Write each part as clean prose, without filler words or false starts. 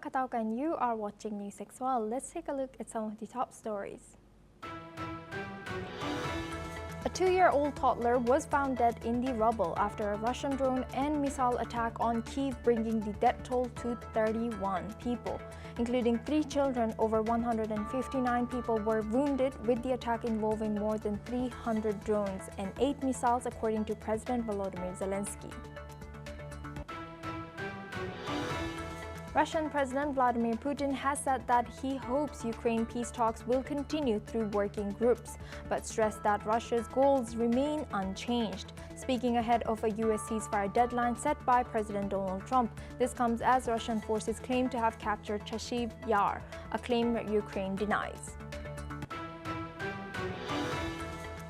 Katauka and you are watching NewsX. Let's take a look at some of the top stories. A 2-year-old toddler was found dead in the rubble after a Russian drone and missile attack on Kyiv, bringing the death toll to 31 people, including 3 children. Over 159 people were wounded, with the attack involving more than 300 drones and 8 missiles, according to President Volodymyr Zelensky. Russian President Vladimir Putin has said that he hopes Ukraine peace talks will continue through working groups, but stressed that Russia's goals remain unchanged. Speaking ahead of a U.S. ceasefire deadline set by President Donald Trump, this comes as Russian forces claim to have captured Chasiv Yar, a claim Ukraine denies.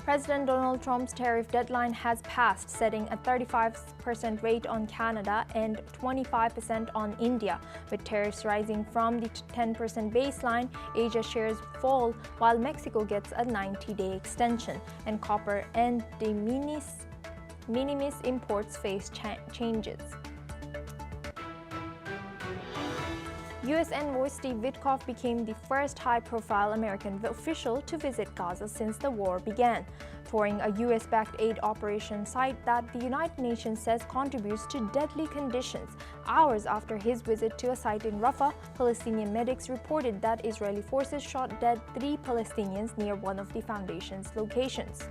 President Donald Trump's tariff deadline has passed, setting a 35% rate on Canada and 25% on India. With tariffs rising from the 10% baseline, Asia shares fall while Mexico gets a 90-day extension, and copper and de minimis imports face changes. U.S. envoy Steve Witkoff became the first high-profile American official to visit Gaza since the war began, touring a U.S.-backed aid operation site that the United Nations says contributes to deadly conditions. Hours after his visit to a site in Rafah, Palestinian medics reported that Israeli forces shot dead 3 Palestinians near one of the foundation's locations.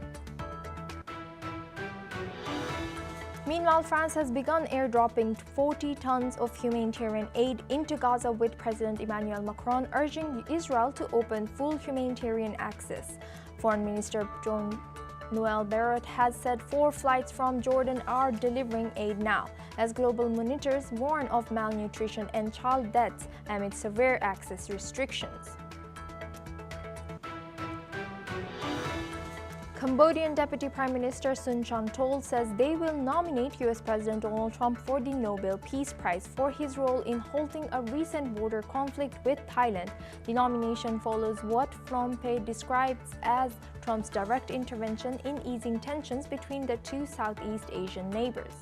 Meanwhile, France has begun airdropping 40 tons of humanitarian aid into Gaza, with President Emmanuel Macron urging Israel to open full humanitarian access. Foreign Minister Jean-Noel Barrot has said 4 flights from Jordan are delivering aid now, as global monitors warn of malnutrition and child deaths amid severe access restrictions. Cambodian Deputy Prime Minister Sun Chantol says they will nominate U.S. President Donald Trump for the Nobel Peace Prize for his role in halting a recent border conflict with Thailand. The nomination follows what Phnom Penh describes as Trump's direct intervention in easing tensions between the 2 Southeast Asian neighbors.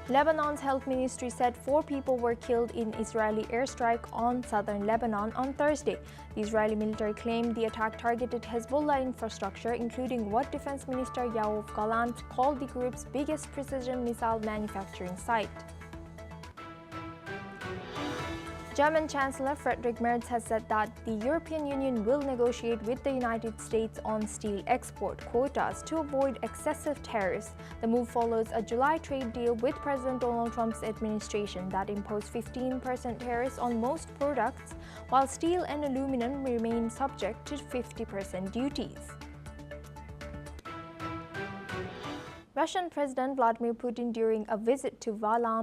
Lebanon's health ministry said 4 people were killed in Israeli airstrike on southern Lebanon on Thursday. The Israeli military claimed the attack targeted Hezbollah infrastructure, including what Defense Minister Yoav Gallant called the group's biggest precision missile manufacturing site. German Chancellor Friedrich Merz has said that the European Union will negotiate with the United States on steel export quotas to avoid excessive tariffs. The move follows a July trade deal with President Donald Trump's administration that imposed 15% tariffs on most products, while steel and aluminum remain subject to 50% duties. Russian President Vladimir Putin, during a visit to Valam